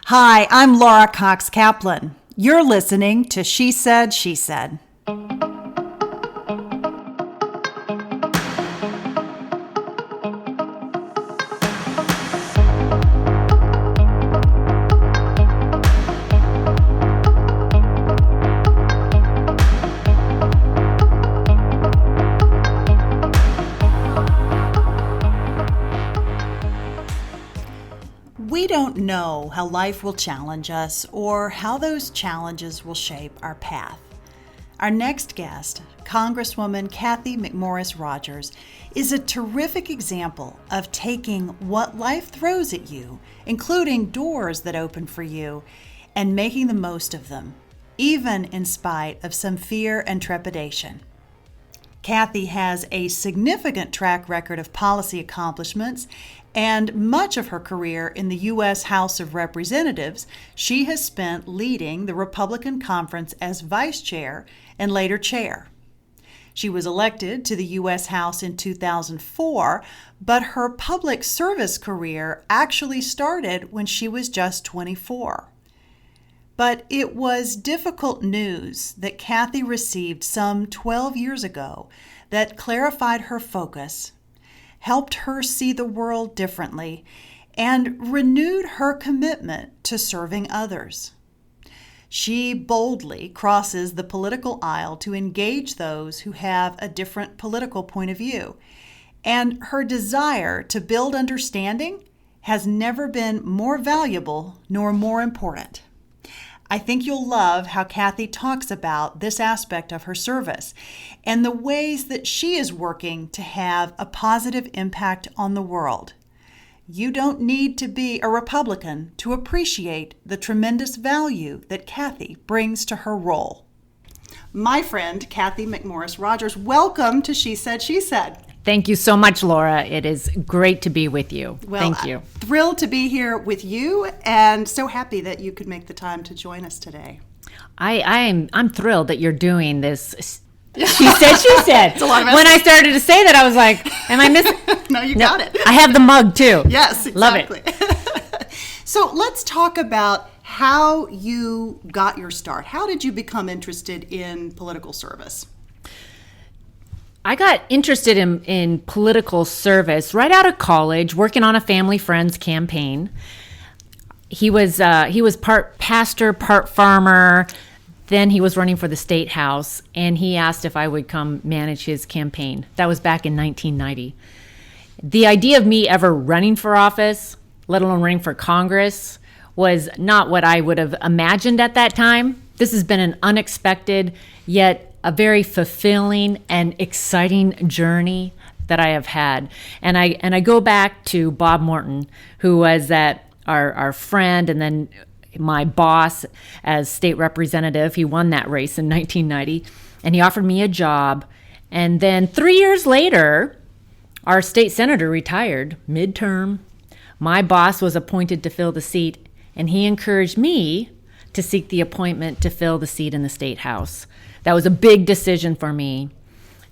Hi, I'm Laura Cox Kaplan. You're listening to She Said, She Said. We don't know how life will challenge us or how those challenges will shape our path. Our next guest, Congresswoman Cathy McMorris Rodgers, is a terrific example of taking what life throws at you, including doors that open for you, and making the most of them, even in spite of some fear and trepidation. Cathy has a significant track record of policy accomplishments, and much of her career in the U.S. House of Representatives, she has spent leading the Republican conference as vice chair and later chair. She was elected to the U.S. House in 2004, but her public service career actually started when she was just 24. But it was difficult news that Cathy received some 12 years ago that clarified her focus, helped her see the world differently, and renewed her commitment to serving others. She boldly crosses the political aisle to engage those who have a different political point of view, and her desire to build understanding has never been more valuable nor more important. I think you'll love how Cathy talks about this aspect of her service and the ways that she is working to have a positive impact on the world. You don't need to be a Republican to appreciate the tremendous value that Cathy brings to her role. My friend, Cathy McMorris Rodgers, welcome to She Said, She Said. Thank you so much, Laura. It is great to be with you. Well, thank you. I'm thrilled to be here with you and so happy that you could make the time to join us today. I'm thrilled that you're doing this. She said, she said. It's a lot of when I started to say that, I was like, am I missing? No, you got it. I have the mug too. Yes, exactly. Love it. So let's talk about how you got your start. How did you become interested in political service? I got interested in political service right out of college, working on a family friend's campaign. He was part pastor, part farmer. Then he was running for the state house, and he asked if I would come manage his campaign. That was back in 1990. The idea of me ever running for office, let alone running for Congress, was not what I would have imagined at that time. This has been an unexpected, yet a very fulfilling and exciting journey that I have had. And I go back to Bob Morton, who was our friend and then my boss as state representative. He won that race in 1990, and he offered me a job. And then 3 years later, our state senator retired midterm. My boss was appointed to fill the seat, and he encouraged me to seek the appointment to fill the seat in the state house. That was a big decision for me.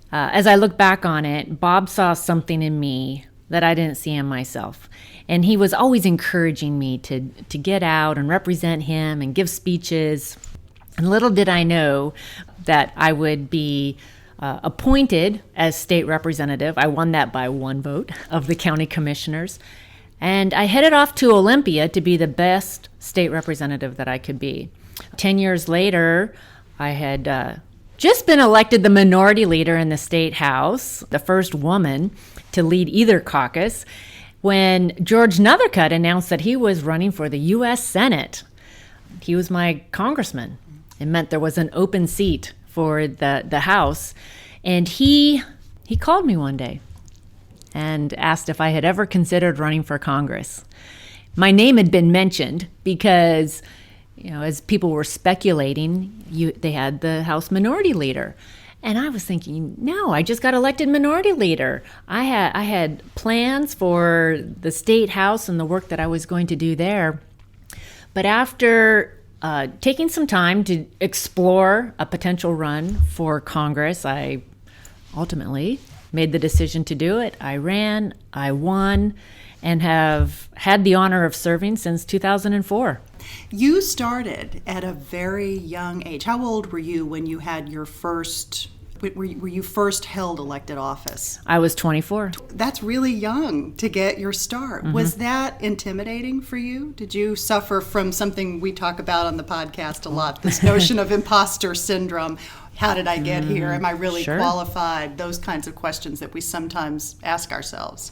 As I look back on it, Bob saw something in me that I didn't see in myself. And he was always encouraging me to get out and represent him and give speeches. And little did I know that I would be appointed as state representative. I won that by 1 vote of the county commissioners. And I headed off to Olympia to be the best state representative that I could be. 10 years later, I had just been elected the minority leader in the state house, the first woman to lead either caucus, when George Nethercutt announced that he was running for the U.S. Senate. He was my congressman. It meant there was an open seat for the House. And he called me one day and asked if I had ever considered running for Congress. My name had been mentioned because, as people were speculating, they had the House Minority Leader. And I was thinking, no, I just got elected minority leader. I had plans for the state house and the work that I was going to do there. But after taking some time to explore a potential run for Congress, I ultimately made the decision to do it. I ran, I won, and have had the honor of serving since 2004. You started at a very young age. How old were you when you had your first, were you first held elected office? I was 24. That's really young to get your start. Mm-hmm. Was that intimidating for you? Did you suffer from something we talk about on the podcast a lot, this notion of imposter syndrome? How did I get here? Am I really qualified? Those kinds of questions that we sometimes ask ourselves.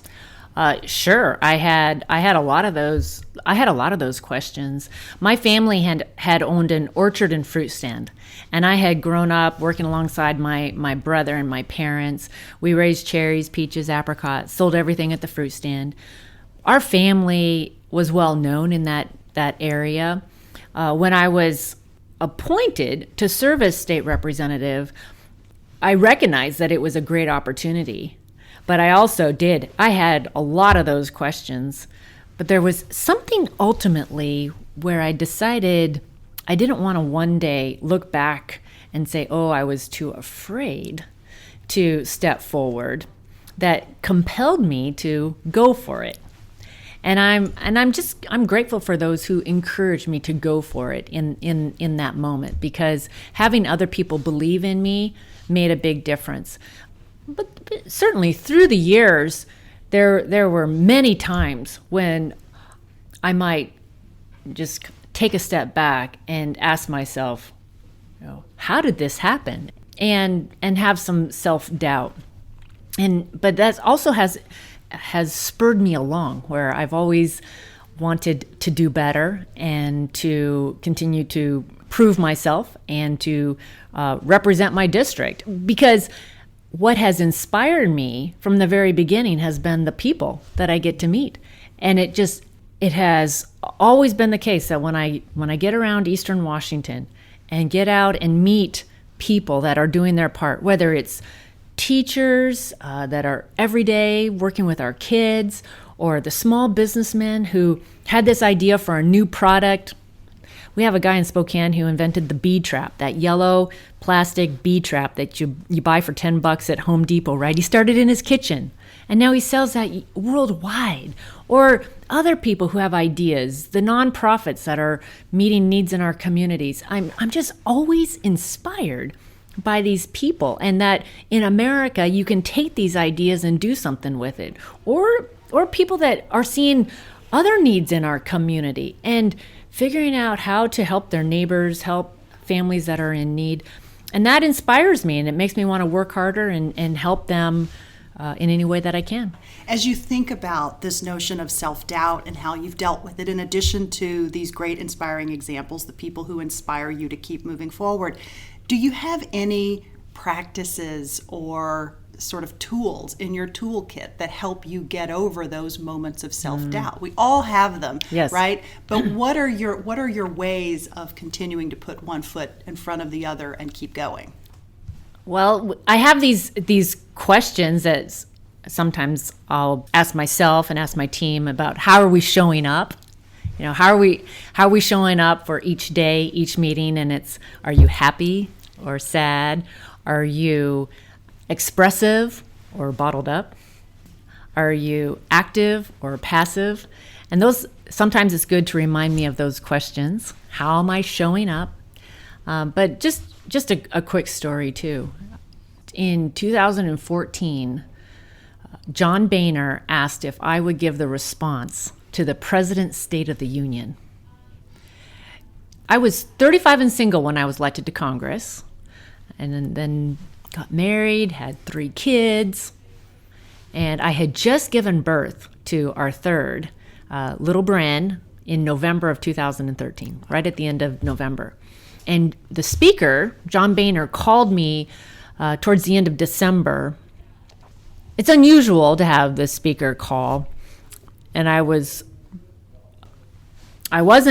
Sure. I had a lot of those. I had a lot of those questions. My family had owned an orchard and fruit stand, and I had grown up working alongside my brother and my parents. We raised cherries, peaches, apricots, sold everything at the fruit stand. Our family was well known in that area. When I was appointed to serve as state representative, I recognized that it was a great opportunity. But I had a lot of those questions. But there was something ultimately where I decided I didn't want to one day look back and say, oh, I was too afraid to step forward, that compelled me to go for it. And I'm grateful for those who encouraged me to go for it in that moment, because having other people believe in me made a big difference. But certainly through the years, there were many times when I might just take a step back and ask myself, how did this happen? And have some self-doubt. But that also has spurred me along, where I've always wanted to do better and to continue to prove myself and to represent my district. Because what has inspired me from the very beginning has been the people that I get to meet. And it has always been the case that when I get around Eastern Washington and get out and meet people that are doing their part, whether it's teachers that are every day working with our kids, or the small businessmen who had this idea for a new product. We have a guy in Spokane who invented the bee trap, that yellow plastic bee trap that you buy for $10 at Home Depot, right? He started in his kitchen, and now he sells that worldwide. Or other people who have ideas, the nonprofits that are meeting needs in our communities. I'm just always inspired by these people, and that in America you can take these ideas and do something with it. Or people that are seeing other needs in our community and figuring out how to help their neighbors, help families that are in need. And that inspires me, and it makes me want to work harder and help them in any way that I can. As you think about this notion of self-doubt and how you've dealt with it, in addition to these great inspiring examples, the people who inspire you to keep moving forward, do you have any practices or sort of tools in your toolkit that help you get over those moments of self-doubt? We all have them, yes, right? But what are your ways of continuing to put one foot in front of the other and keep going? Well, I have these questions that sometimes I'll ask myself and ask my team about how are we showing up? How are we showing up for each day, each meeting? And it's, are you happy or sad? Are you expressive or bottled up? Are you active or passive? And those, sometimes it's good to remind me of those questions. How am I showing up? But just a quick story too. In 2014, John Boehner asked if I would give the response to the President's State of the Union. I was 35 and single when I was elected to Congress, and then got married, had 3 kids, and I had just given birth to our third, little Bren, in November of 2013, right at the end of November. And the speaker, John Boehner, called me towards the end of December. It's unusual to have the speaker call, and I wasn't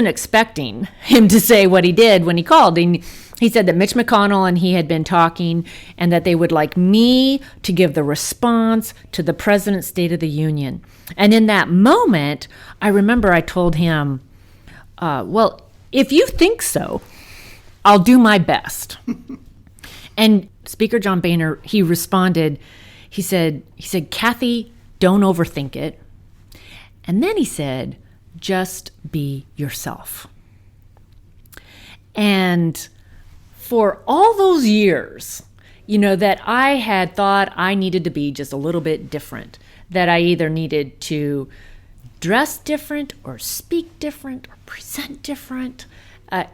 expecting him to say what he did when he called. And he said that Mitch McConnell and he had been talking, and that they would like me to give the response to the President's State of the Union. And in that moment, I remember I told him, well, if you think so, I'll do my best. And Speaker John Boehner, he responded, he said, Cathy, don't overthink it. And then he said, just be yourself. And for all those years, that I had thought I needed to be just a little bit different, that I either needed to dress different or speak different or present different.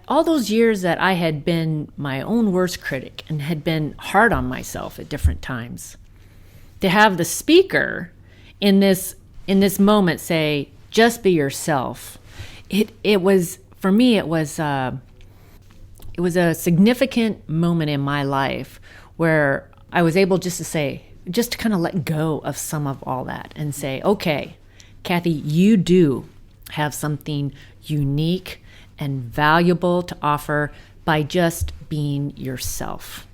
All those years that I had been my own worst critic and had been hard on myself at different times. To have the speaker in this moment say, just be yourself. It was, for me, it was a significant moment in my life where I was able just to kind of let go of some of all that and say, okay, Cathy, you do have something unique and valuable to offer by just being yourself.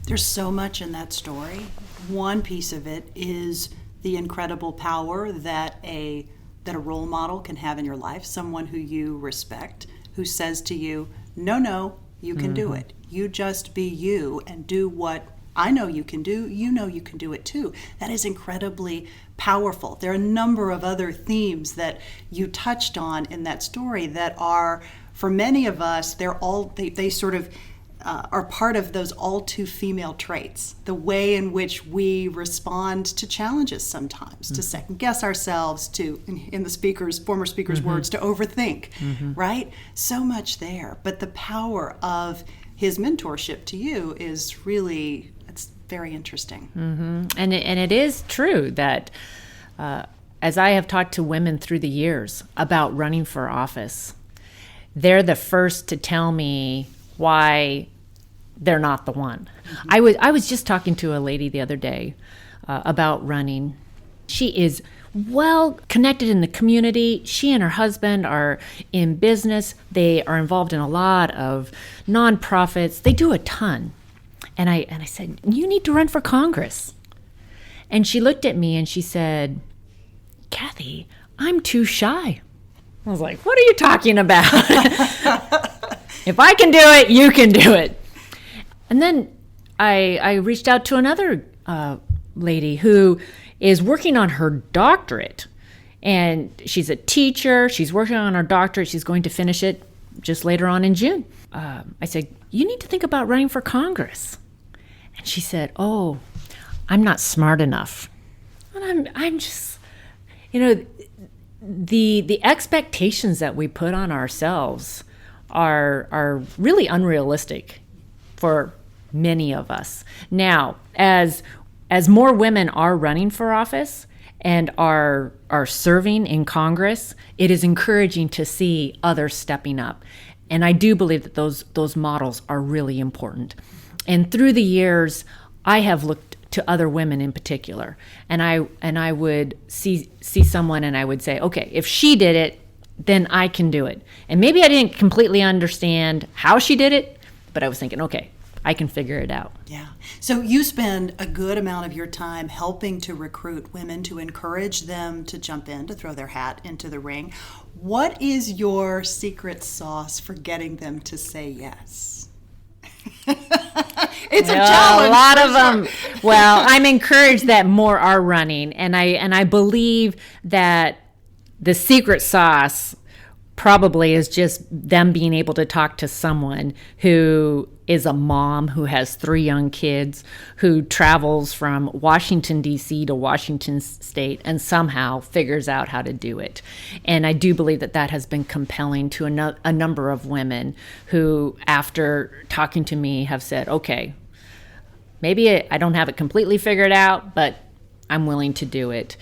There's so much in that story. One piece of it is the incredible power that a role model can have in your life, someone who you respect, who says to you, no, you can do it. You just be you and do what I know you can do. You know you can do it too. That is incredibly powerful. There are a number of other themes that you touched on in that story that are, for many of us, they sort of are part of those all too female traits, the way in which we respond to challenges sometimes, to second guess ourselves, to, in the former speaker's words, to overthink, right? So much there. But the power of his mentorship to you is really, it's very interesting. And it is true that as I have talked to women through the years about running for office, they're the first to tell me why they're not the one. I was just talking to a lady the other day about running. She is well connected in the community. She and her husband are in business. They are involved in a lot of nonprofits. They do a ton. And I said, you need to run for Congress. And she looked at me and she said, Cathy, I'm too shy. I was like, what are you talking about? If I can do it, you can do it. And then I reached out to another lady who is working on her doctorate. And she's a teacher. She's working on her doctorate. She's going to finish it just later on in June. I said, you need to think about running for Congress. And she said, oh, I'm not smart enough. And I'm just, the expectations that we put on ourselves are really unrealistic for many of us. Now, as more women are running for office and are serving in Congress, it is encouraging to see others stepping up. And I do believe that those models are really important. And through the years, I have looked to other women in particular, and I would see someone and I would say, okay, if she did it, then I can do it. And maybe I didn't completely understand how she did it, but I was thinking, okay, I can figure it out. Yeah. So you spend a good amount of your time helping to recruit women, to encourage them to jump in, to throw their hat into the ring. What is your secret sauce for getting them to say yes? It's a challenge. A lot of them. Well, I'm encouraged that more are running, and I believe that the secret sauce probably is just them being able to talk to someone who is a mom who has 3 young kids, who travels from Washington, D.C. to Washington State and somehow figures out how to do it. And I do believe that has been compelling to a number of women who, after talking to me, have said, okay, maybe I don't have it completely figured out, but I'm willing to do it.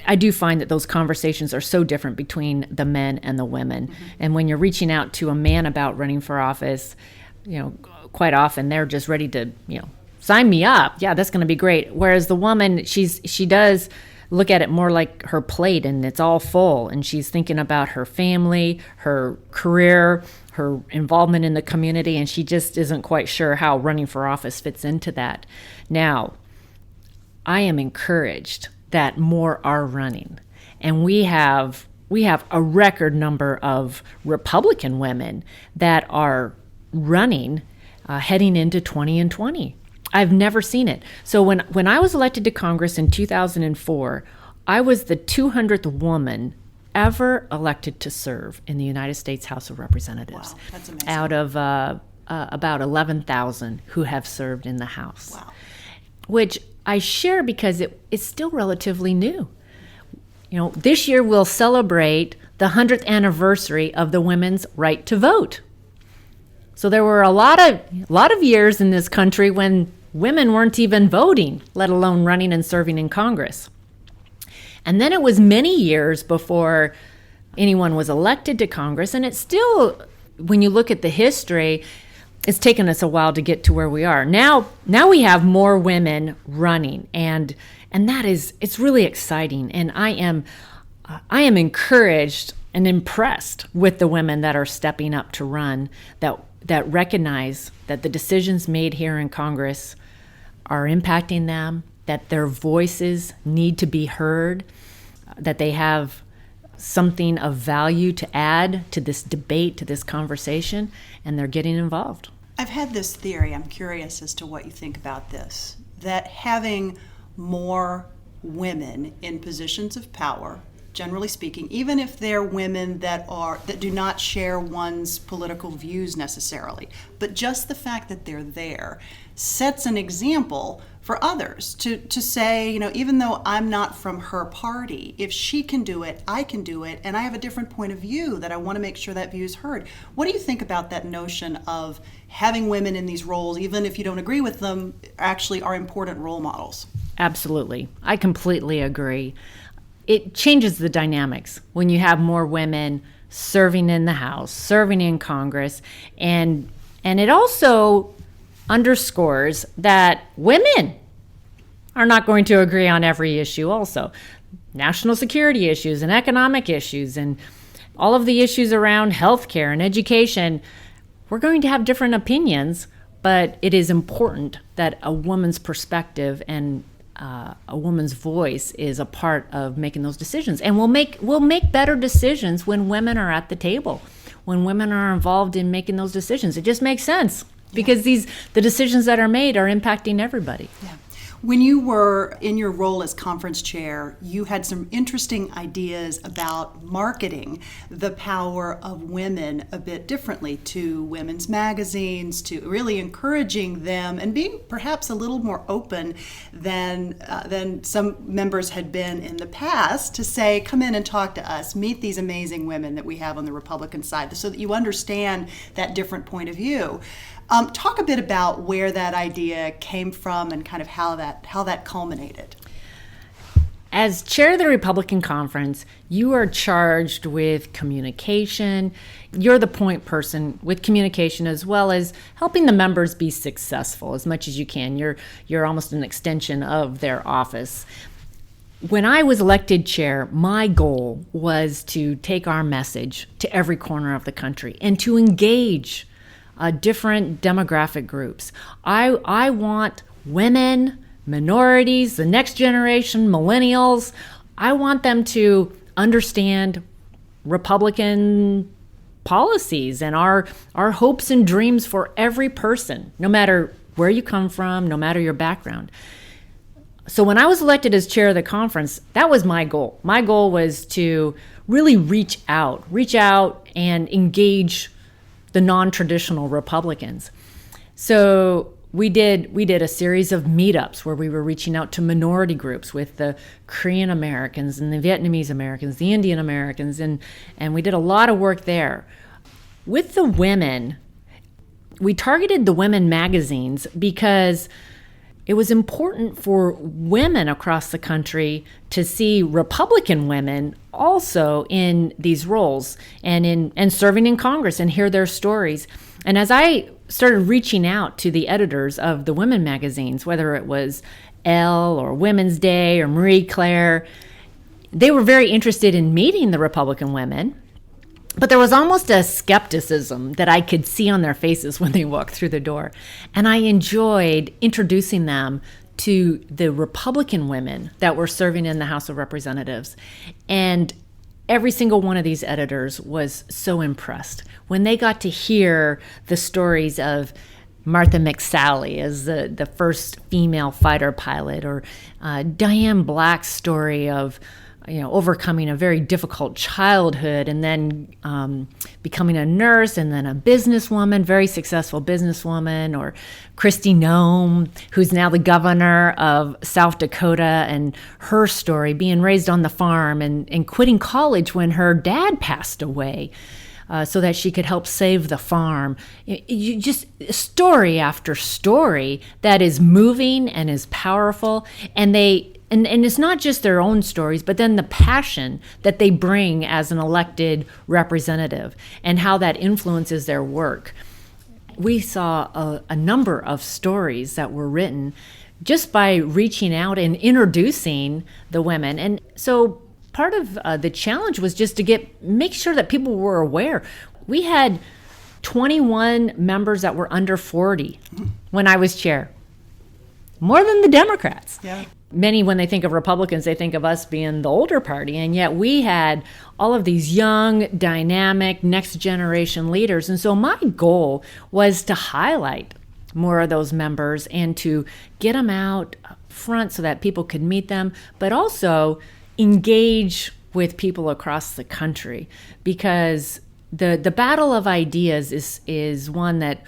I do find that those conversations are so different between the men and the women. And when you're reaching out to a man about running for office, quite often they're just ready to, sign me up. Yeah, that's going to be great. Whereas the woman, she does look at it more like her plate, and it's all full. And she's thinking about her family, her career, her involvement in the community, and she just isn't quite sure how running for office fits into that. Now, I am encouraged that more are running. And we have a record number of Republican women that are running heading into 2020. I've never seen it. So when I was elected to Congress in 2004, I was the 200th woman ever elected to serve in the United States House of Representatives. Wow, that's amazing. Out of about 11,000 who have served in the House. Wow. Which I share because it's still relatively new. This year we'll celebrate the 100th anniversary of the women's right to vote. So there were a lot of years in this country when women weren't even voting, let alone running and serving in Congress. And then it was many years before anyone was elected to Congress. And it's still, when you look at the history, it's taken us a while to get to where we are. Now we have more women running, and it's really exciting. And I am encouraged and impressed with the women that are stepping up to run, that recognize that the decisions made here in Congress are impacting them, that their voices need to be heard, that they have something of value to add to this debate, to this conversation, and they're getting involved. I've had this theory, I'm curious as to what you think about this, that having more women in positions of power, generally speaking, even if they're women that do not share one's political views necessarily, but just the fact that they're there sets an example for others to say, even though I'm not from her party, if she can do it, I can do it, and I have a different point of view that I want to make sure that view is heard. What do you think about that notion of having women in these roles, even if you don't agree with them, actually are important role models? Absolutely. I completely agree. It changes the dynamics when you have more women serving in the House, serving in Congress, and it also underscores that women are not going to agree on every issue also. National security issues and economic issues and all of the issues around healthcare and education, we're going to have different opinions, but it is important that a woman's perspective and a woman's voice is a part of making those decisions. And we'll make better decisions when women are at the table, when women are involved in making those decisions. It just makes sense. Because the decisions that are made are impacting everybody. Yeah. When you were in your role as conference chair, you had some interesting ideas about marketing the power of women a bit differently to women's magazines, to really encouraging them and being perhaps a little more open than some members had been in the past to say, come in and talk to us, meet these amazing women that we have on the Republican side, so that you understand that different point of view. Talk a bit about where that idea came from and kind of how that culminated. As chair of the Republican Conference, you are charged with communication. You're the point person with communication, as well as helping the members be successful as much as you can. You're almost an extension of their office. When I was elected chair, my goal was to take our message to every corner of the country and to engage different demographic groups. I want women, minorities, the next generation, millennials. I want them to understand Republican policies and our hopes and dreams for every person, no matter where you come from, no matter your background. So when I was elected as chair of the conference, that was my goal. My goal was to really reach out and engage the non-traditional Republicans. So we did a series of meetups where we were reaching out to minority groups with the Korean Americans and the Vietnamese Americans, the Indian Americans, and we did a lot of work there. With the women, we targeted the women magazines because it was important for women across the country to see Republican women also in these roles and serving in Congress and hear their stories. And as I started reaching out to the editors of the women magazines, whether it was Elle or Women's Day or Marie Claire, they were very interested in meeting the Republican women. But there was almost a skepticism that I could see on their faces when they walked through the door. And I enjoyed introducing them to the Republican women that were serving in the House of Representatives. And every single one of these editors was so impressed when they got to hear the stories of Martha McSally as the first female fighter pilot, or Diane Black's story of overcoming a very difficult childhood, and then becoming a nurse, and then a businesswoman, very successful businesswoman, or Kristi Noem, who's now the governor of South Dakota, and her story, being raised on the farm and quitting college when her dad passed away. So that she could help save the farm. You just story after story that is moving and is powerful, and it's not just their own stories, but then the passion that they bring as an elected representative and how that influences their work. We saw a number of stories that were written just by reaching out and introducing the women. And so part of the challenge was just to make sure that people were aware. We had 21 members that were under 40 when I was chair, more than the Democrats. Yeah. Many, when they think of Republicans, they think of us being the older party, and yet we had all of these young, dynamic, next generation leaders. And so my goal was to highlight more of those members and to get them out front so that people could meet them, but also engage with people across the country, because the battle of ideas is one that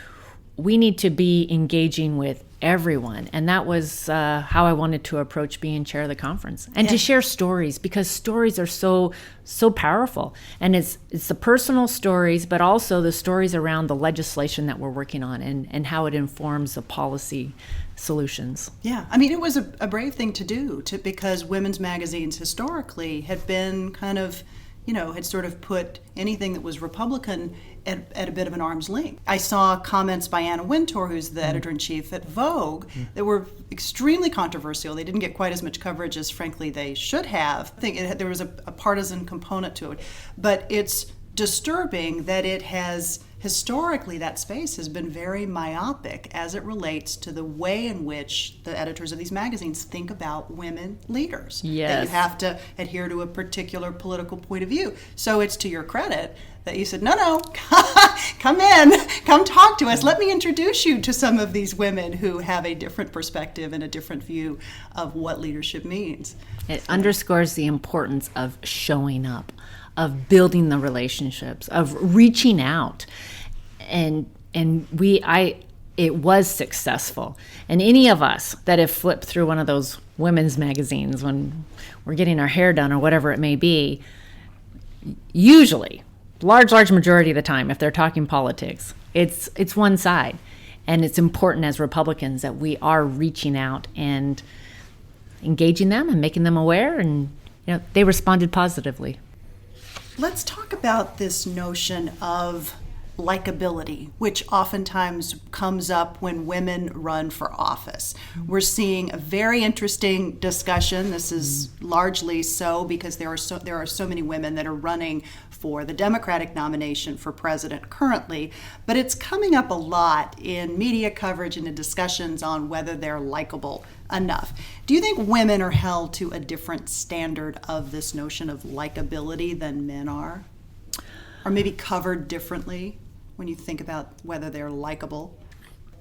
we need to be engaging with everyone. And that was how I wanted to approach being chair of the conference, and to share stories, because stories are so powerful. And it's the personal stories, but also the stories around the legislation that we're working on and how it informs the policy solutions. Yeah, I mean, it was a brave thing to do, because women's magazines historically had been kind of, had sort of put anything that was Republican at a bit of an arm's length. I saw comments by Anna Wintour, who's the editor-in-chief at Vogue, that were extremely controversial. They didn't get quite as much coverage as, frankly, they should have. I think there was a partisan component to it. But it's disturbing that it has, historically, that space has been very myopic as it relates to the way in which the editors of these magazines think about women leaders. Yes. That you have to adhere to a particular political point of view. So it's to your credit that you said, no, come in, come talk to us. Let me introduce you to some of these women who have a different perspective and a different view of what leadership means. It underscores the importance of showing up, of building the relationships, of reaching out. And it was successful. And any of us that have flipped through one of those women's magazines when we're getting our hair done or whatever it may be, usually, large majority of the time, if they're talking politics, it's one side. And it's important as Republicans that we are reaching out and engaging them and making them aware, and they responded positively. Let's talk about this notion of likability, which oftentimes comes up when women run for office. We're seeing a very interesting discussion. This is largely so because there are so many women that are running for the Democratic nomination for president currently, but it's coming up a lot in media coverage and in discussions on whether they're likable enough. Do you think women are held to a different standard of this notion of likability than men are? Or maybe covered differently when you think about whether they're likable?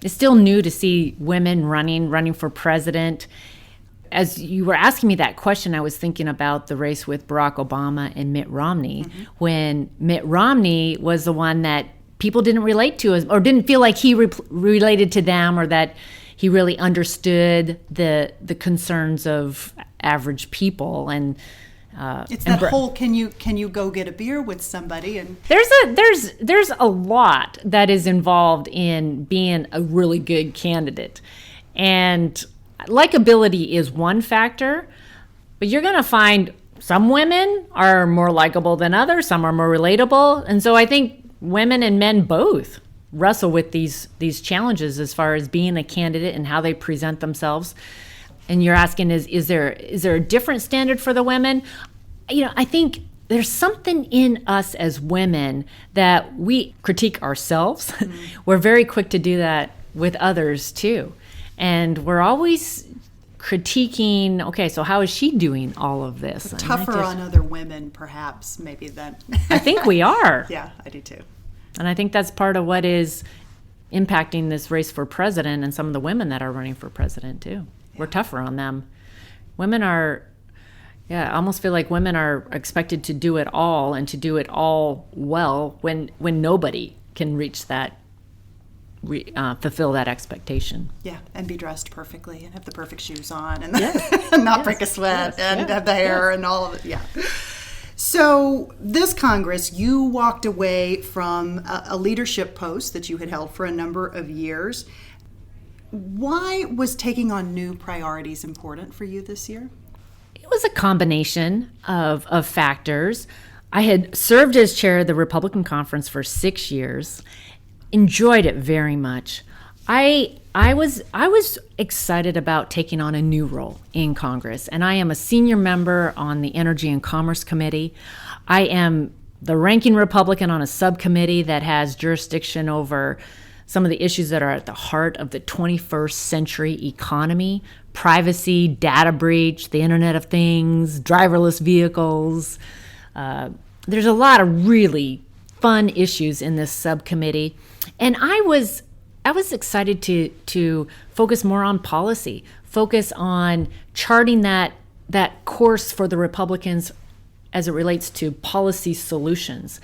It's still new to see women running for president. As you were asking me that question, I was thinking about the race with Barack Obama and Mitt Romney, when Mitt Romney was the one that people didn't relate to, or didn't feel like he related to them, or that he really understood the concerns of average people. And it's that whole can you go get a beer with somebody, and there's a lot that is involved in being a really good candidate. And likability is one factor, but you're going to find some women are more likable than others, some are more relatable. And so I think women and men both wrestle with these challenges as far as being a candidate and how they present themselves. And you're asking, is there a different standard for the women? I think there's something in us as women that we critique ourselves. We're very quick to do that with others too. And we're always critiquing, okay, so how is she doing all of this? Tougher on other women, perhaps, maybe than... I think we are. Yeah, I do too. And I think that's part of what is impacting this race for president and some of the women that are running for president too. We're tougher on them. Women are, Yeah, I almost feel like women are expected to do it all and to do it all well when nobody can reach that, fulfill that expectation. Yeah, and be dressed perfectly and have the perfect shoes on and Yes. and not Yes. break a sweat Yes. and Yeah. have the hair Yes. and all of it. Yeah. So this Congress, you walked away from a leadership post that you had held for a number of years. Why was taking on new priorities important for you this year? It was a combination of factors. I had served as chair of the Republican Conference for 6 years, enjoyed it very much. I was excited about taking on a new role in Congress, and I am a senior member on the Energy and Commerce Committee. I am the ranking Republican on a subcommittee that has jurisdiction over some of the issues that are at the heart of the 21st century economy: privacy, data breach, the Internet of Things, driverless vehicles. There's a lot of really fun issues in this subcommittee, and I was excited to focus more on policy, focus on charting that course for the Republicans as it relates to policy solutions.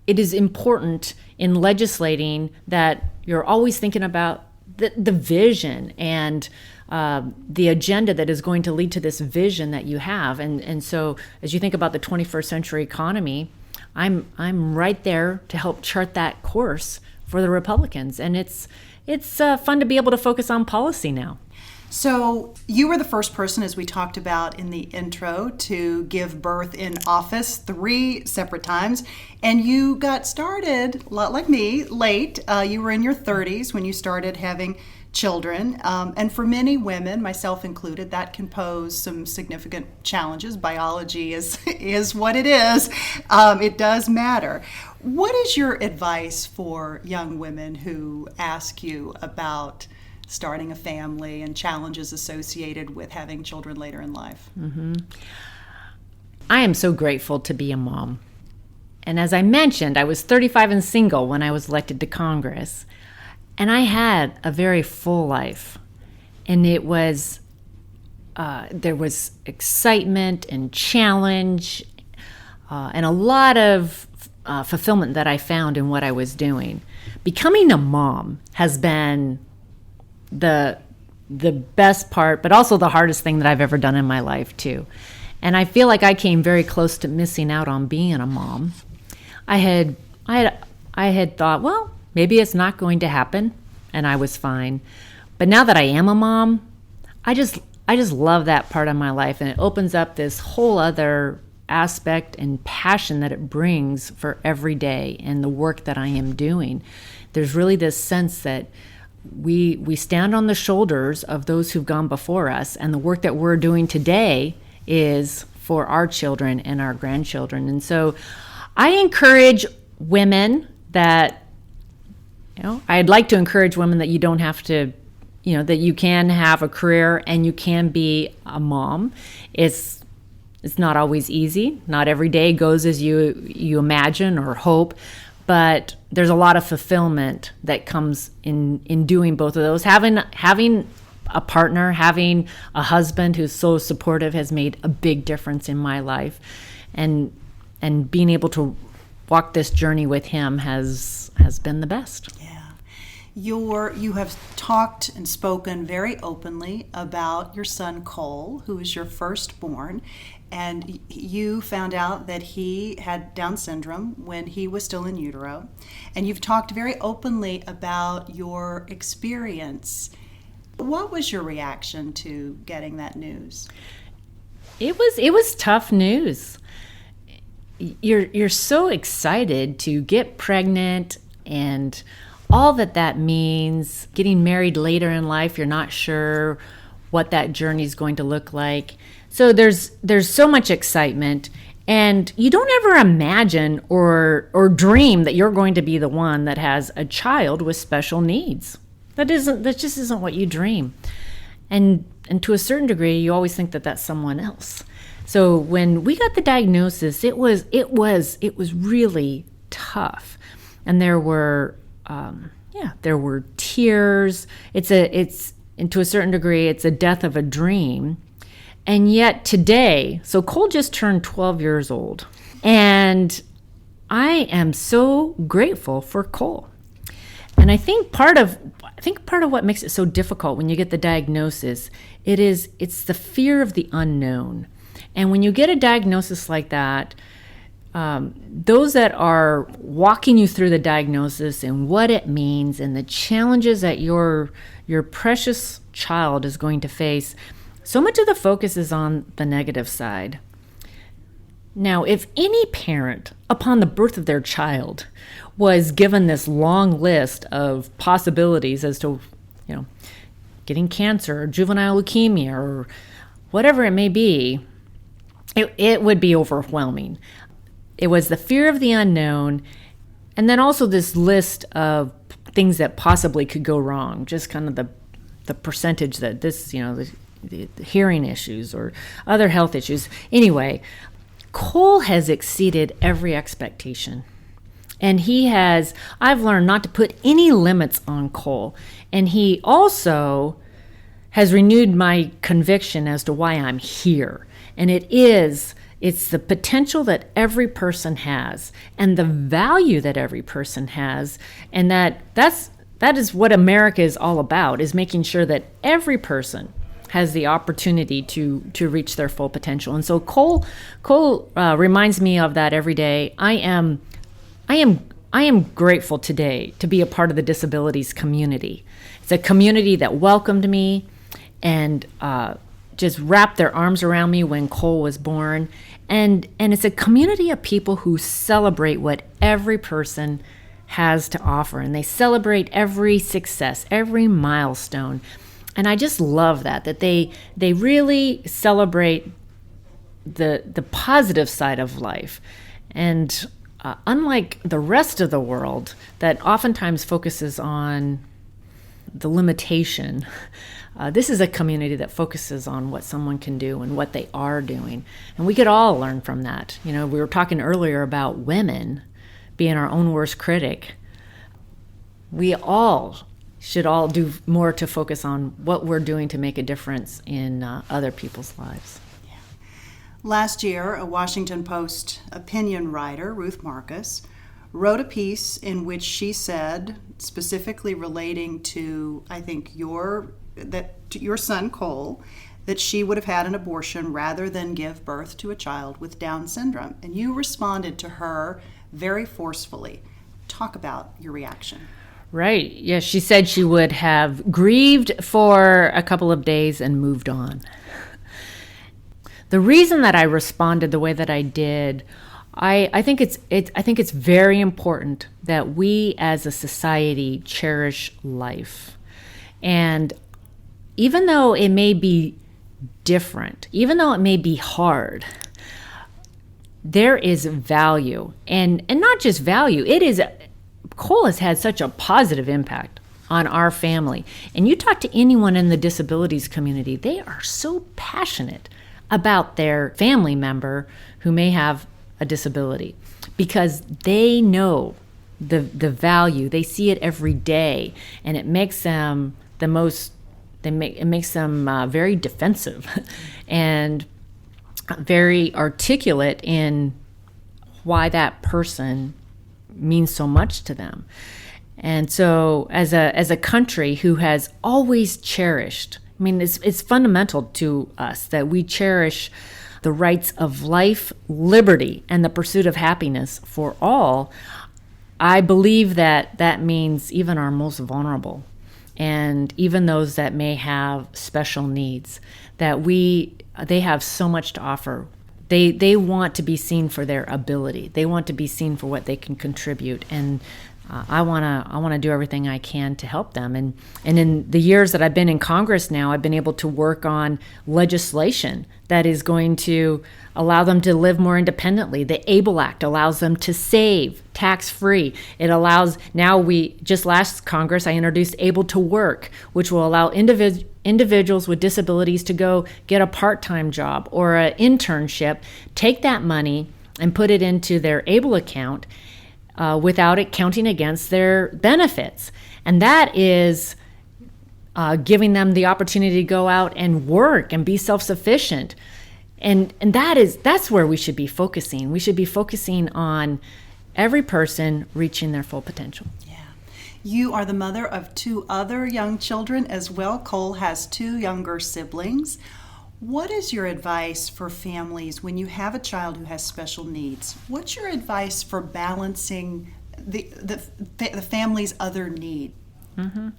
It is important in legislating that you're always thinking about the vision and the agenda that is going to lead to this vision that you have. And so as you think about the 21st century economy, I'm right there to help chart that course for the Republicans. And it's fun to be able to focus on policy now. So you were the first person, as we talked about in the intro, to give birth in office 3 separate times. And you got started, a lot like me, late. You were in your 30s when you started having children. And for many women, myself included, that can pose some significant challenges. Biology is what it is. It does matter. What is your advice for young women who ask you about starting a family and challenges associated with having children later in life? Mm-hmm. I am so grateful to be a mom. And as I mentioned, I was 35 and single when I was elected to Congress. And I had a very full life. And it was, there was excitement and challenge and a lot of fulfillment that I found in what I was doing. Becoming a mom has been the best part, but also the hardest thing that I've ever done in my life too. And I feel like I came very close to missing out on being a mom. I had thought, well, maybe it's not going to happen, and I was fine. But now that I am a mom, I just love that part of my life, and it opens up this whole other aspect and passion that it brings for every day and the work that I am doing. There's really this sense that we stand on the shoulders of those who've gone before us, and the work that we're doing today is for our children and our grandchildren. And so I encourage women that, I'd like to encourage women that you don't have to, that you can have a career and you can be a mom. It's not always easy. Not every day goes as you imagine or hope. But there's a lot of fulfillment that comes in doing both of those. Having a partner, having a husband who's so supportive has made a big difference in my life. And being able to walk this journey with him has been the best. Yeah. You have talked and spoken very openly about your son Cole, who is your firstborn. And you found out that he had Down syndrome when he was still in utero. And you've talked very openly about your experience. What was your reaction to getting that news? It was tough news. You're so excited to get pregnant and all that means. Getting married later in life, you're not sure what that journey is going to look like. So there's so much excitement, and you don't ever imagine or dream that you're going to be the one that has a child with special needs. That just isn't what you dream. And to a certain degree, you always think that that's someone else. So when we got the diagnosis, it was really tough, and there were tears. And to a certain degree, it's a death of a dream. And yet today, so Cole just turned 12 years old, and I am so grateful for Cole. And I think part of what makes it so difficult when you get the diagnosis, it's the fear of the unknown. And when you get a diagnosis like that, those that are walking you through the diagnosis and what it means and the challenges that your precious child is going to face, so much of the focus is on the negative side. Now, if any parent, upon the birth of their child, was given this long list of possibilities as to, getting cancer or juvenile leukemia or whatever it may be, it would be overwhelming. It was the fear of the unknown, and then also this list of things that possibly could go wrong, just kind of the percentage that this, the hearing issues or other health issues. Anyway, Cole has exceeded every expectation. And I've learned not to put any limits on Cole. And he also has renewed my conviction as to why I'm here. And it's the potential that every person has and the value that every person has. And that is what America is all about, is making sure that every person has the opportunity to reach their full potential. And so Cole reminds me of that every day. I am grateful today to be a part of the disabilities community. It's a community that welcomed me and just wrapped their arms around me when Cole was born. And it's a community of people who celebrate what every person has to offer. And they celebrate every success, every milestone. And I just love that they really celebrate the positive side of life. And unlike the rest of the world that oftentimes focuses on the limitation, this is a community that focuses on what someone can do and what they are doing. And we could all learn from that. We were talking earlier about women being our own worst critic. We should all do more to focus on what we're doing to make a difference in other people's lives. Yeah. Last year, a Washington Post opinion writer, Ruth Marcus, wrote a piece in which she said, specifically relating to, I think, your son, Cole, that she would have had an abortion rather than give birth to a child with Down syndrome. And you responded to her very forcefully. Talk about your reaction. Right. Yes, she said she would have grieved for a couple of days and moved on. The reason that I responded the way that I did, I think it's very important that we as a society cherish life. And even though it may be different, even though it may be hard, there is value. And not just value, Cole has had such a positive impact on our family. And you talk to anyone in the disabilities community, they are so passionate about their family member who may have a disability because they know the value. They see it every day, and it makes them very defensive and very articulate in why that person means so much to them. And so as a country who has always cherished, it's fundamental to us that we cherish the rights of life, liberty, and the pursuit of happiness for all. I believe that means even our most vulnerable and even those that may have special needs, that they have so much to offer. They want to be seen for their ability. They want to be seen for what they can contribute. And I want to do everything I can to help them. And in the years that I've been in Congress now, I've been able to work on legislation that is going to allow them to live more independently. The ABLE Act allows them to save tax-free. It allows, just last Congress, I introduced Able to Work, which will allow individuals with disabilities to go get a part-time job or an internship, take that money and put it into their ABLE account without it counting against their benefits. And that is giving them the opportunity to go out and work and be self-sufficient. And that's where we should be focusing. We should be focusing on every person reaching their full potential. Yeah. You are the mother of 2 other young children as well. Cole has 2 younger siblings. What is your advice for families when you have a child who has special needs? What's your advice for balancing the family's other need? Mm-hmm.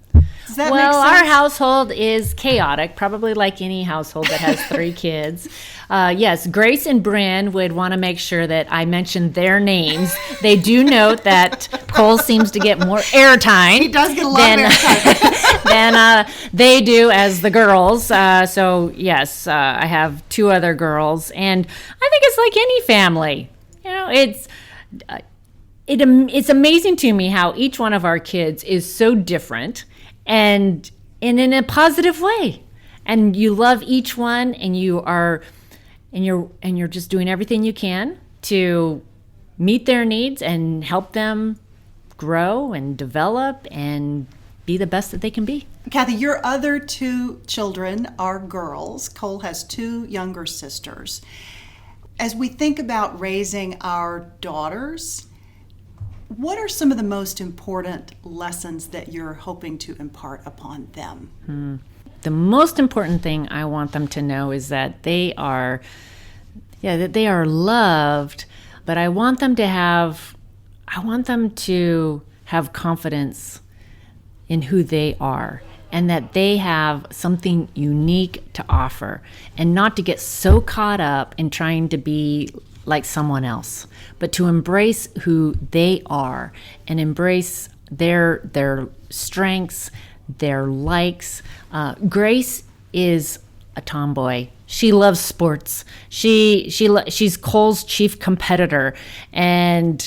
Does that well, make sense? Our household is chaotic, probably like any household that has 3 kids. Yes, Grace and Bryn would want to make sure that I mention their names. They do note that Cole seems to get more airtime. He does get a lot of airtime. than they do as the girls. So yes, I have 2 other girls, and I think it's like any family. You know, it's amazing to me how each one of our kids is so different and in a positive way. And you love each one, and you're just doing everything you can to meet their needs and help them grow and develop and be the best that they can be. Cathy, your other 2 children are girls. Cole has 2 younger sisters. As we think about raising our daughters, what are some of the most important lessons that you're hoping to impart upon them? The most important thing I want them to know is that they are loved, but I want them to have confidence in who they are, and that they have something unique to offer, and not to get so caught up in trying to be like someone else, but to embrace who they are and embrace their strengths, their likes. Grace is a tomboy. She loves sports. She's Cole's chief competitor, and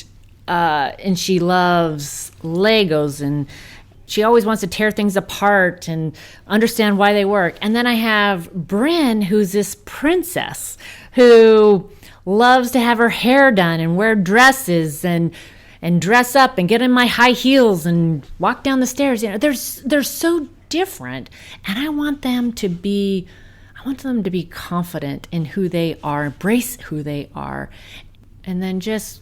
she loves Legos, and she always wants to tear things apart and understand why they work. And then I have Bryn, who's this princess who loves to have her hair done and wear dresses and dress up and get in my high heels and walk down the stairs. You know, they're so different, and I want them to be confident in who they are, embrace who they are, and then just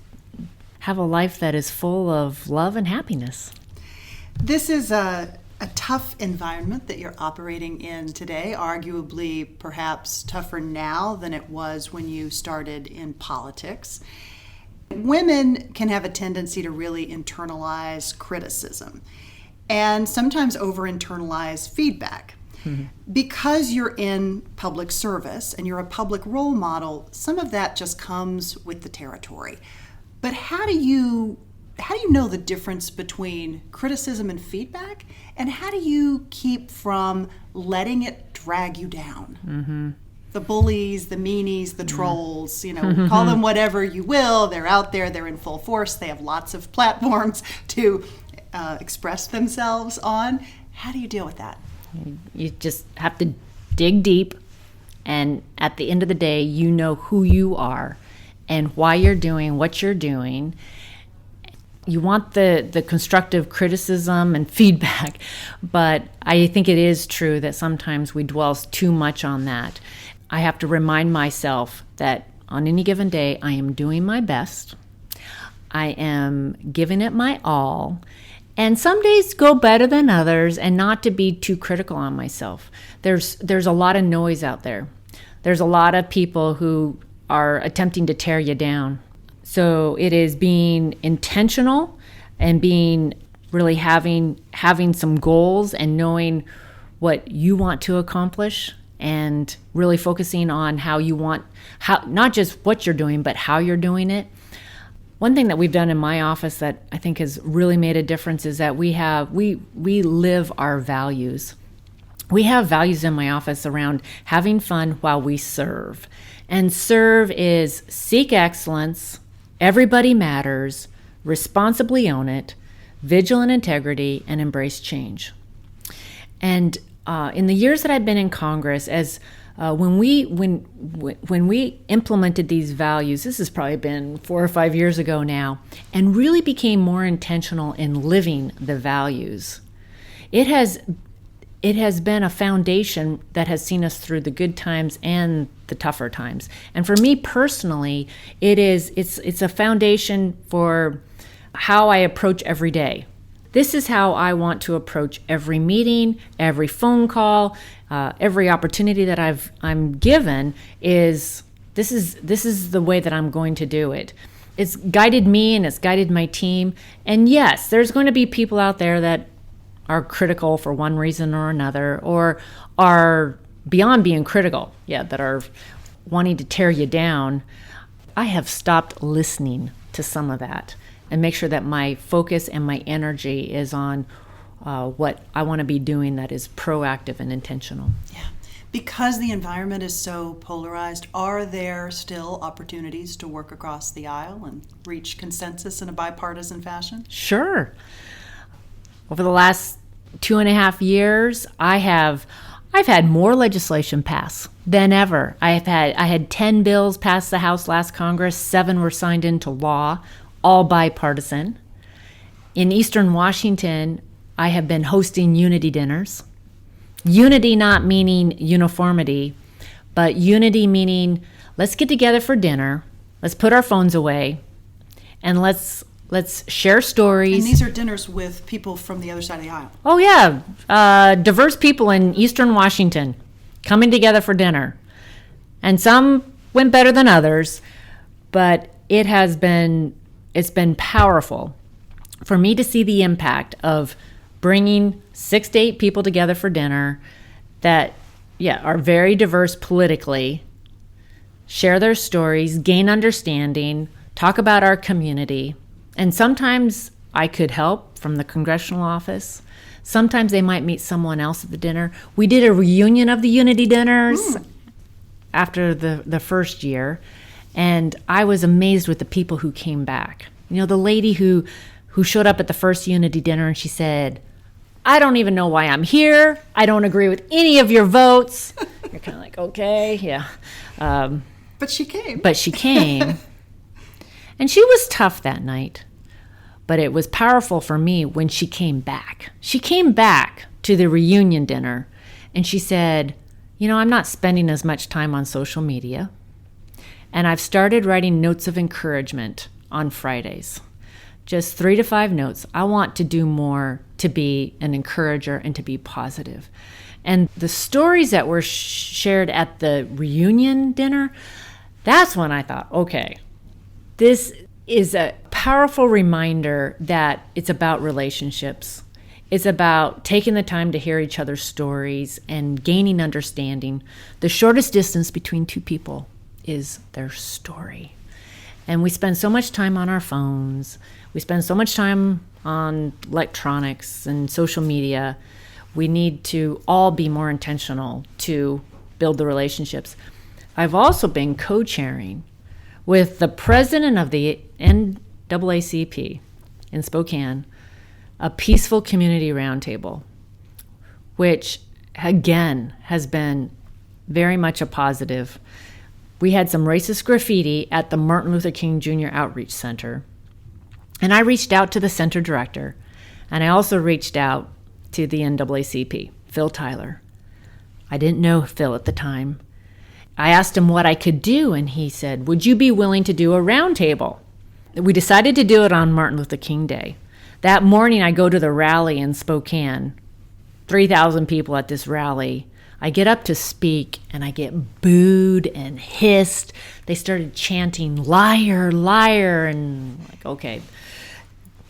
have a life that is full of love and happiness. This is a tough environment that you're operating in today, arguably perhaps tougher now than it was when you started in politics. Women can have a tendency to really internalize criticism and sometimes over-internalize feedback. Mm-hmm. Because you're in public service and you're a public role model, some of that just comes with the territory. But how do you know the difference between criticism and feedback, and how do you keep from letting it drag you down? Mm-hmm. The bullies, the meanies, the trolls, mm-hmm. call them whatever you will. They're out there, they're in full force. They have lots of platforms to express themselves on. How do you deal with that? You just have to dig deep, and at the end of the day, you know who you are and why you're doing what you're doing. You want the constructive criticism and feedback, but I think it is true that sometimes we dwell too much on that. I have to remind myself that on any given day, I am doing my best. I am giving it my all. And some days go better than others, and not to be too critical on myself. There's a lot of noise out there. There's a lot of people who are attempting to tear you down. So it is being intentional and being really having some goals and knowing what you want to accomplish, and really focusing on how not just what you're doing, but how you're doing it. One thing that we've done in my office that I think has really made a difference is that we live our values. We have values in my office around having fun while we serve. And serve is seek excellence, everybody matters, responsibly own it, vigilant integrity, and embrace change. And in the years that I've been in Congress, as when we implemented these values, this has probably been 4 or 5 years ago now, and really became more intentional in living the values, it it has been a foundation that has seen us through the good times and the tougher times. And for me personally, it's a foundation for how I approach every day. This is how I want to approach every meeting, every phone call, every opportunity that I'm given. This is the way that I'm going to do it. It's guided me and it's guided my team. And yes, there's going to be people out there that are critical for one reason or another, or are beyond being critical, that are wanting to tear you down. I have stopped listening to some of that and make sure that my focus and my energy is on what I want to be doing that is proactive and intentional. Yeah. Because the environment is so polarized, are there still opportunities to work across the aisle and reach consensus in a bipartisan fashion? Sure. Over the last 2.5 years, I've had more legislation pass than ever. I had 10 bills pass the House last Congress, 7 were signed into law, all bipartisan. In Eastern Washington, I have been hosting unity dinners. Unity not meaning uniformity, but unity meaning let's get together for dinner, let's put our phones away, and let's share stories. And these are dinners with people from the other side of the aisle. Oh yeah, diverse people in Eastern Washington coming together for dinner. And some went better than others, but it's been powerful for me to see the impact of bringing 6 to 8 people together for dinner that are very diverse politically, share their stories, gain understanding, talk about our community. And sometimes I could help from the congressional office. Sometimes they might meet someone else at the dinner. We did a reunion of the unity dinners after the first year, and I was amazed with the people who came back. The lady who showed up at the first unity dinner, and she said, I don't even know why I'm here. I don't agree with any of your votes. You're kind of like, okay, yeah. But she came. And she was tough that night, but it was powerful for me when she came back. She came back to the reunion dinner, and she said, I'm not spending as much time on social media, and I've started writing notes of encouragement on Fridays. Just 3 to 5 notes. I want to do more to be an encourager and to be positive. And the stories that were shared at the reunion dinner, that's when I thought, okay, this is a powerful reminder that it's about relationships. It's about taking the time to hear each other's stories and gaining understanding. The shortest distance between 2 people is their story. And we spend so much time on our phones. We spend so much time on electronics and social media. We need to all be more intentional to build the relationships. I've also been co-chairing with the president of the NAACP in Spokane, a peaceful community roundtable, which again has been very much a positive. We had some racist graffiti at the Martin Luther King Jr. Outreach Center. And I reached out to the center director, and I also reached out to the NAACP, Phil Tyler. I didn't know Phil at the time. I asked him what I could do, and he said, would you be willing to do a roundtable? We decided to do it on Martin Luther King Day. That morning, I go to the rally in Spokane, 3,000 people at this rally. I get up to speak, and I get booed and hissed. They started chanting, liar, liar, and like, okay.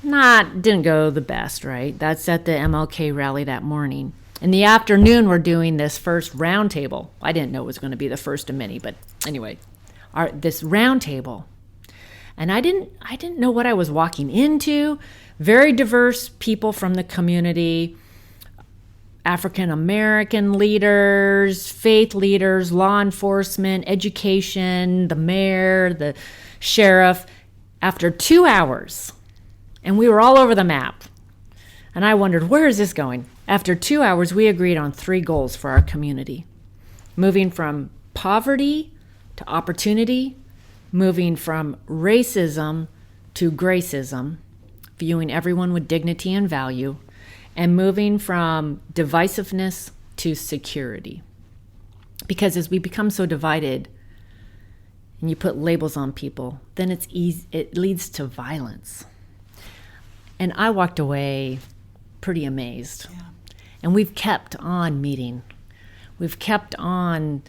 Didn't go the best, right? That's at the MLK rally that morning. In the afternoon, we're doing this first roundtable. I didn't know it was going to be the first of many, but anyway, this roundtable. And I didn't know what I was walking into. Very diverse people from the community, African American leaders, faith leaders, law enforcement, education, the mayor, the sheriff. After 2 hours, and we were all over the map. And I wondered, where is this going? After 2 hours, we agreed on 3 goals for our community. Moving from poverty to opportunity, moving from racism to gracism, viewing everyone with dignity and value, and moving from divisiveness to security. Because as we become so divided and you put labels on people, then it leads to violence. And I walked away pretty amazed. Yeah. And we've kept on meeting. We've kept on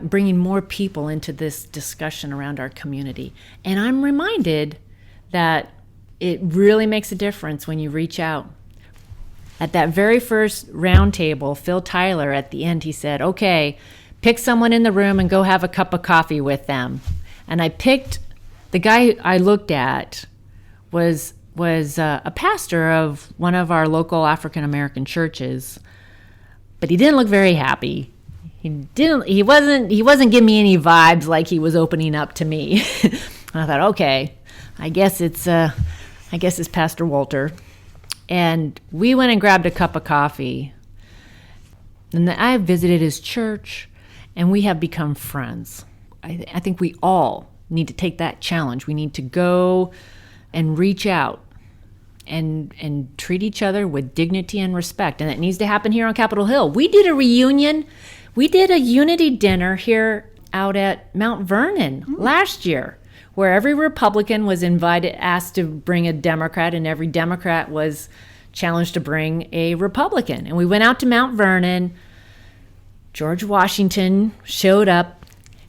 bringing more people into this discussion around our community. And I'm reminded that it really makes a difference when you reach out. At that very first round table, Phil Tyler, at the end, he said, okay, pick someone in the room and go have a cup of coffee with them. And I picked the guy I looked at was a pastor of one of our local African-American churches, but he didn't look very happy. He wasn't giving me any vibes like he was opening up to me. And I thought, okay, I guess it's Pastor Walter. And we went and grabbed a cup of coffee. And I visited his church, and we have become friends. I think we all need to take that challenge. We need to go and reach out and treat each other with dignity and respect. And it needs to happen here on Capitol Hill. We did a reunion. We did a unity dinner here out at Mount Vernon last year, where every Republican was asked to bring a Democrat, and every Democrat was challenged to bring a Republican. And we went out to Mount Vernon. George Washington showed up.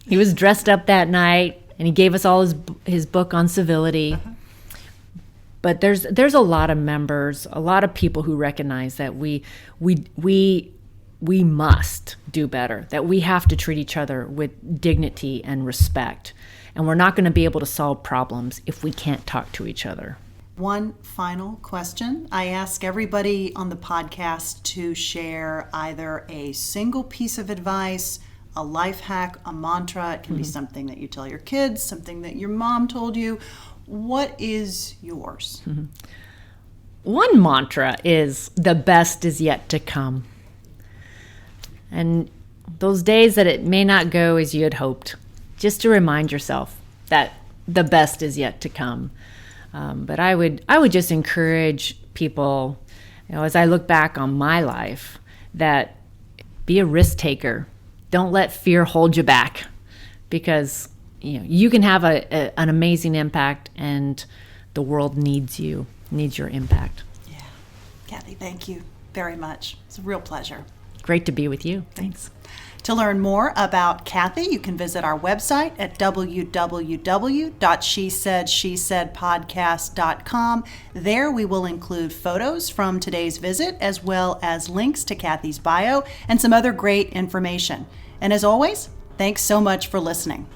He was dressed up that night, and he gave us all his book on civility. Uh-huh. But there's a lot of members, a lot of people who recognize that we must do better, that we have to treat each other with dignity and respect. And we're not going to be able to solve problems if we can't talk to each other. One final question. I ask everybody on the podcast to share either a single piece of advice, a life hack, a mantra. It can be something that you tell your kids, something that your mom told you. What is yours? Mm-hmm. One mantra is, the best is yet to come. And those days that it may not go as you had hoped, just to remind yourself that the best is yet to come. But I would just encourage people, as I look back on my life, that be a risk taker. Don't let fear hold you back, because you can have an amazing impact, and the world needs your impact. Yeah. Cathy, thank you very much. It's a real pleasure. Great to be with you. Thanks. To learn more about Cathy, you can visit our website at www.shesaidshesaidpodcast.com. There we will include photos from today's visit, as well as links to Cathy's bio and some other great information. And as always, thanks so much for listening.